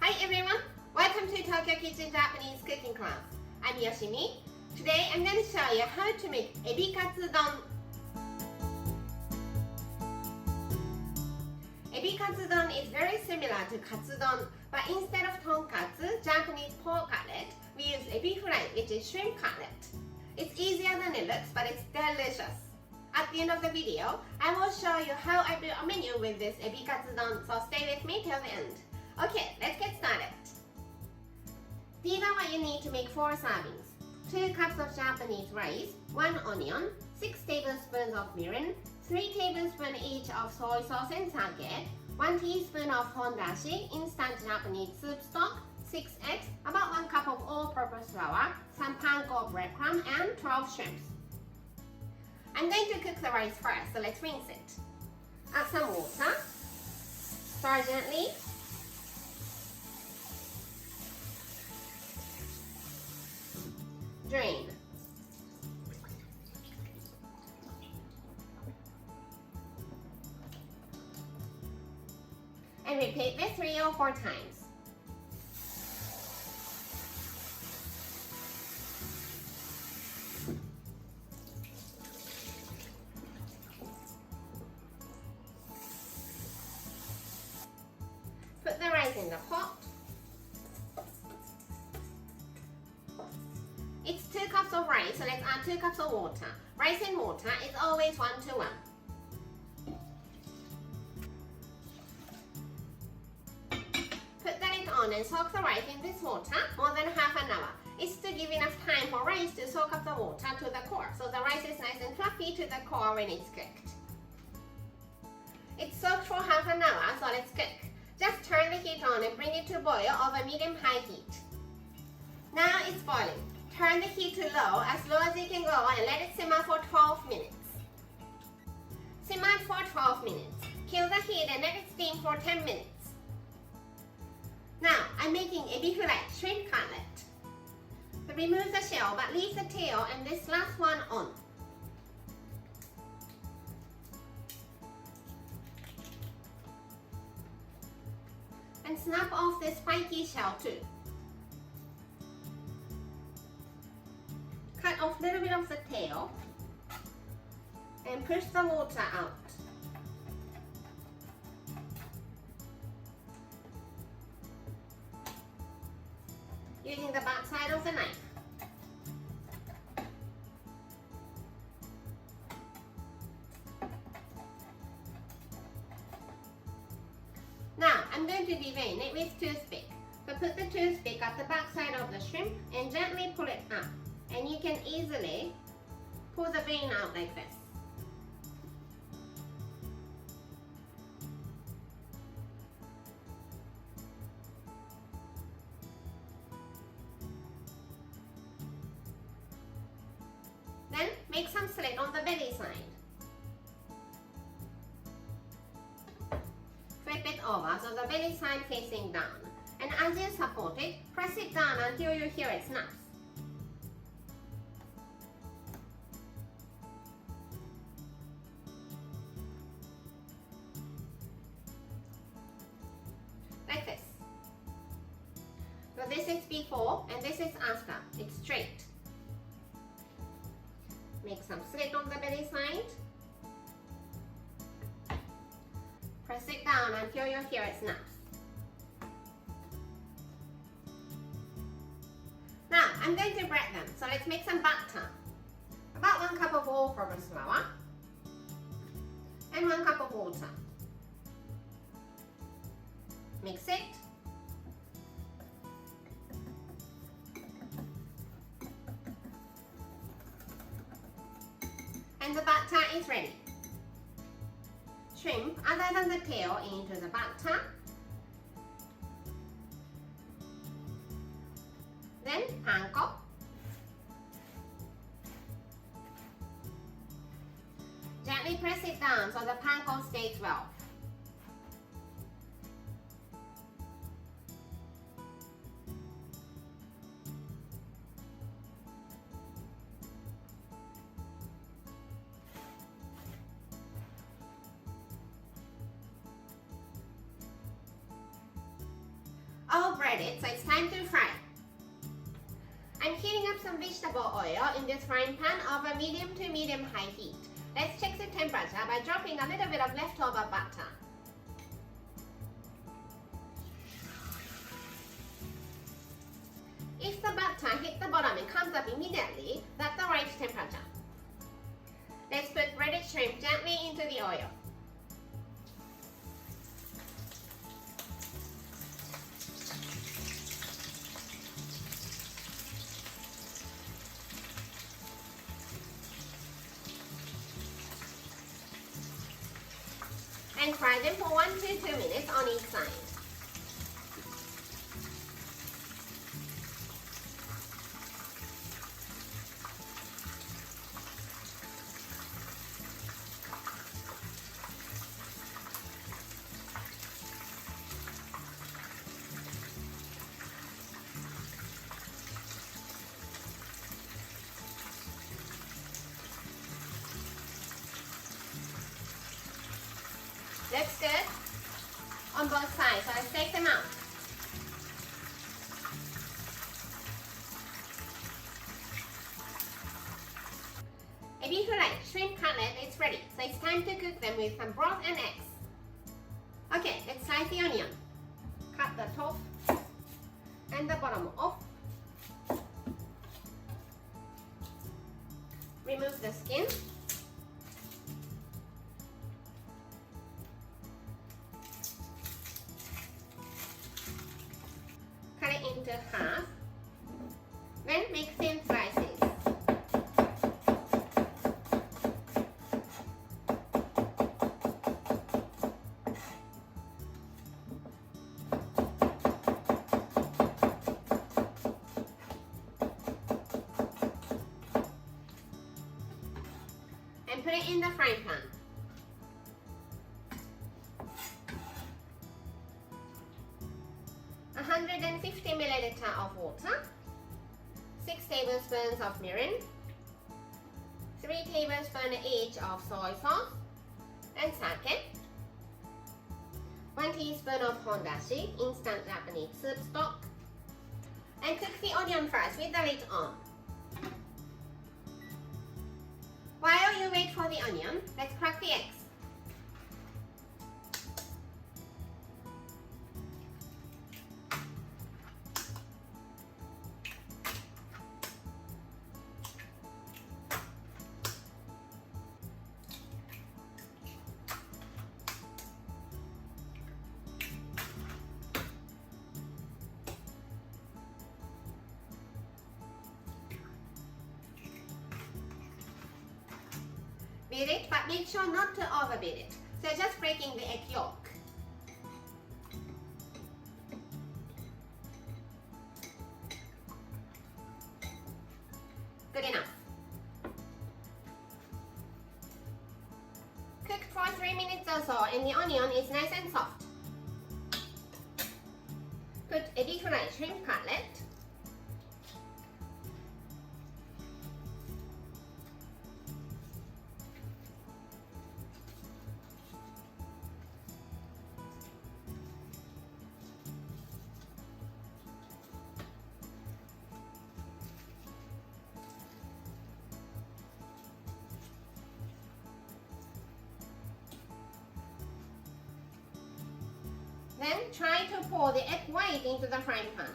Hi everyone! Welcome to Tokyo Kitchen Japanese cooking class. I'm Yoshimi. Today I'm going to show you how to make Ebi Katsu Don. Ebi Katsu Don is very similar to Katsu Don, but instead of tonkatsu, Japanese pork cutlet, we use ebi fry, which is shrimp cutlet. It's easier than it looks, but it's delicious. At the end of the video, I will show you how I build a menu with this Ebi Katsu Don, so stay with me till the end. Okay, let's get started. These are what you need to make 4 servings. 2 cups of Japanese rice, 1 onion, 6 tablespoons of mirin, 3 tablespoons each of soy sauce and sake, 1 teaspoon of hondashi, instant Japanese soup stock, 6 eggs, about 1 cup of all-purpose flour, some panko breadcrumb, and 12 shrimps. I'm going to cook the rice first, so let's rinse it. Add some water, stir gently, drain. And repeat this 3 or 4 times. Put the rice in the pot. It's 2 cups of rice, so let's add 2 cups of water. Rice and water is always 1 to 1. Put the lid on and soak the rice in this water more than half an hour. It's to give enough time for rice to soak up the water to the core, so the rice is nice and fluffy to the core when it's cooked. It's soaked for half an hour, so let's cook. Just turn the heat on and bring it to boil over medium-high heat. Now it's boiling. Turn the heat to low as you can go and let it simmer for 12 minutes. Simmer for 12 minutes. Kill the heat and let it steam for 10 minutes. Now I'm making ebi fry, shrimp cutlet. So remove the shell but leave the tail and this last one on. And snap off this spiky shell too. Cut off a little bit of the tail and push the water out. Using the back side of the knife. Now I'm going to devein it with toothpick. So put the toothpick at the back side of the shrimp and gently pull it up. And you can easily pull the vein out like this. Then make some slit on the belly side. Flip it over so the belly side facing down. And as you support it, press it down until you hear it snaps. Like this. So this is before and this is after. It's straight. Make some slit on the belly side. Press it down until you hear it snaps. Now I'm going to bread them, so let's make some batter. About 1 cup of all-purpose flour and 1 cup of water. Mix it. And the batter is ready. Shrimp other than the tail into the batter. Then panko. Gently press it down so the panko stays well. all breaded, so it's time to fry. I'm heating up some vegetable oil in this frying pan over medium to medium high heat. Let's check the temperature by dropping a little bit of leftover butter. If the butter hits the bottom and comes up immediately, that's the right temperature. Let's put breaded shrimp gently into the oil. And fry them for 1 to 2 minutes on each side. Looks good on both sides, so let's take them out. Ebi shrimp cutlet is ready, so it's time to cook them with some broth and eggs. Okay, let's slice the onion. Cut the top and the bottom off. Remove the skin. Cut it into half. Then make thin slices. And put it in the frying pan. $150 ml of water, 6 tablespoons of mirin, 3 tablespoons each of soy sauce and sake, 1 teaspoon of hondashi, instant Japanese soup stock, and cook the onion first with the lid on. While you wait for the onion, let's crack the eggs. Beat it, but make sure not to overbeat it. So just breaking the egg yolk. Good enough. Cooked for 3 minutes or so and the onion is nice and soft. Put ebi shrimp cutlet. Then try to pour the egg white into the frying pan.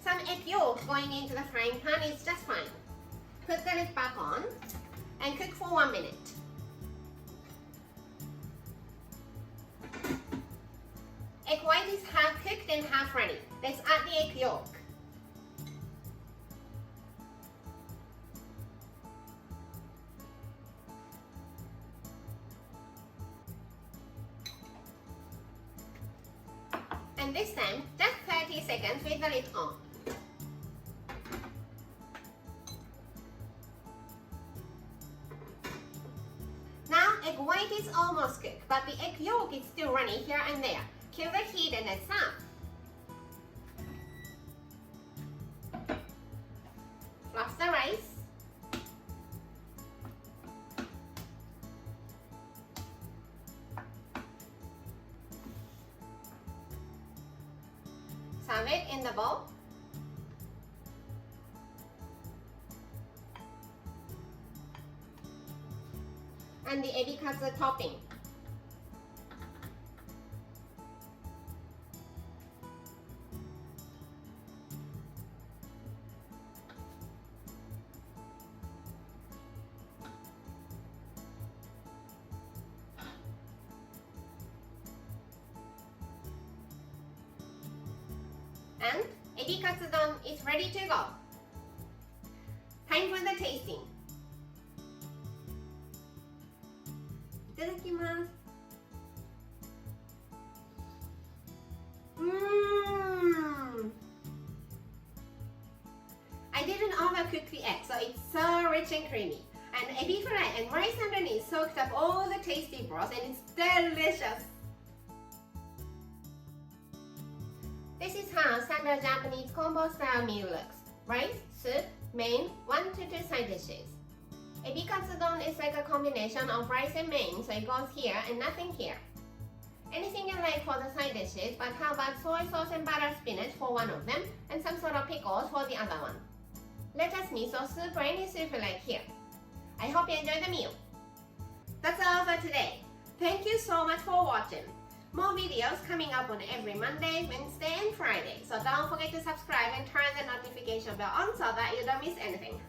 Some egg yolk going into the frying pan is just fine. Put the lid back on and cook for 1 minute. Egg white is half cooked and half ready. Let's add the egg yolk. And this time, just 30 seconds with the lid on. white is almost cooked, but the egg yolk is still running here and there. Kill the heat and then serve. Fluff the rice. Serve it in the bowl. And the Ebi Katsu topping. And Ebi Katsu Don is ready to go. Time for the tasting. いただきます。I didn't overcook the egg, so it's so rich and creamy. And ebi fry and rice underneath soaked up all the tasty broth and it's delicious. This is how standard Japanese combo style meal looks. Rice, soup, main, 1 to 2 side dishes. Ebi Katsu Don is like a combination of rice and main, so it goes here and nothing here. Anything you like for the side dishes, but how about soy sauce and butter spinach for one of them, and some sort of pickles for the other one. Lettuce, miso soup, or any soup you like here. I hope you enjoy the meal. That's all for today. Thank you so much for watching. More videos coming up on every Monday, Wednesday, and Friday, so don't forget to subscribe and turn the notification bell on so that you don't miss anything.